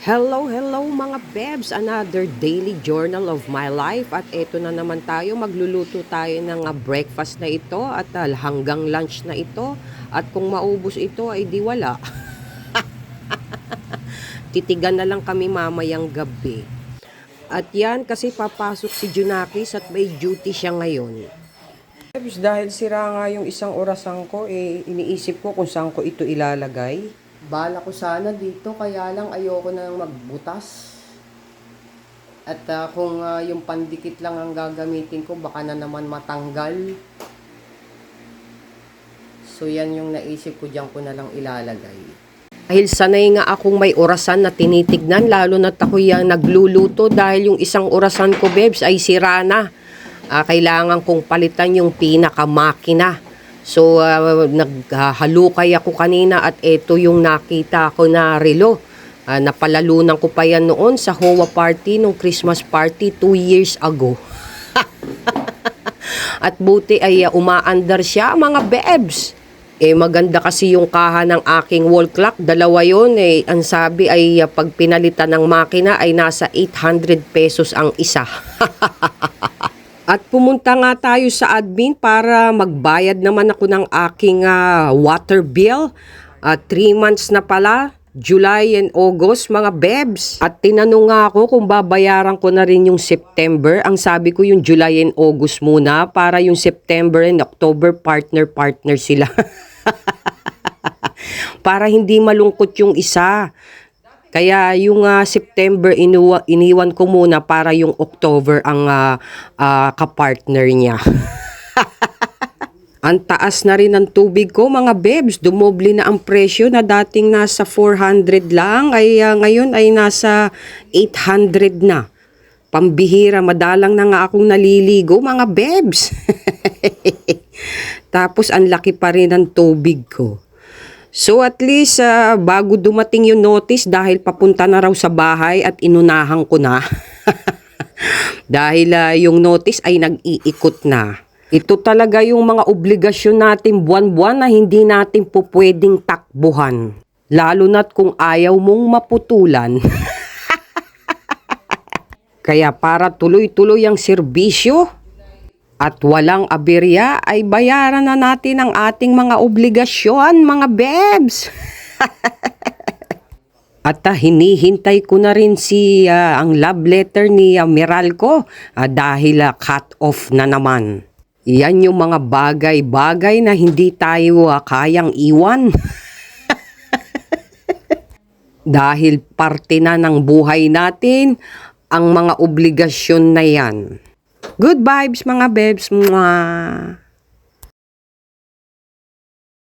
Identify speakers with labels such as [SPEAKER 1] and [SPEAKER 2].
[SPEAKER 1] Hello mga bebs! Another daily journal of my life at eto na naman tayo, magluluto tayo ng breakfast na ito at hanggang lunch na ito at kung maubos ito ay di wala. Titigan na lang kami mamayang gabi. At yan kasi papasok si Junakis at may duty siya ngayon. Bebs, dahil sira nga yung isang orasan ko, iniisip ko kung saan ko ito ilalagay. Bala ko sana dito, kaya lang ayoko na magbutas. At kung yung pandikit lang ang gagamitin ko, baka na naman matanggal. So yan yung naisip ko, diyan ko na lang ilalagay. Dahil sanay nga akong may orasan na tinitignan, lalo na't ako yung nagluluto dahil yung isang orasan ko, bebs, ay sira na. Kailangan kong palitan yung pinakamakina. So, naghalukay ako kanina at ito yung nakita ko na relo. Napalalunan ko pa yan noon sa HOA party, nung Christmas party 2 years ago. At buti ay umaandar siya, mga bebs. Maganda kasi yung kaha ng aking wall clock. Dalawa yun. Ang sabi ay pag pinalitan ng makina ay nasa 800 pesos ang isa. At pumunta nga tayo sa admin para magbayad naman ako ng aking water bill. 3 months na pala, July and August, mga bebs. At tinanong nga ako kung babayaran ko na rin yung September. Ang sabi ko yung July and August muna para yung September and October partner-partner sila. Para hindi malungkot yung isa. Kaya yung September iniwan ko muna para yung October ang kapartner niya. Ang taas na rin ng tubig ko, mga bebs. Dumoble na ang presyo na dating nasa 400 lang ay ngayon ay nasa 800 na. Pambihira, madalang na nga akong naliligo, mga bebs. Tapos ang laki pa rin ng tubig ko. So at least bago dumating yung notice dahil papunta na raw sa bahay at inunahan ko na. Dahil yung notice ay nag-iikot na. Ito talaga yung mga obligasyon natin buwan-buwan na hindi natin po pwedeng takbuhan. Lalo na't kung ayaw mong maputulan. Kaya para tuloy-tuloy ang serbisyo at walang aberya ay bayaran na natin ang ating mga obligasyon, mga bebs. At hinihintay ko na rin ang love letter ni Meralco dahil cut off na naman. Yan yung mga bagay-bagay na hindi tayo kayang iwan. Dahil parte na ng buhay natin ang mga obligasyon na yan. Good vibes, mga bebs. Mwah!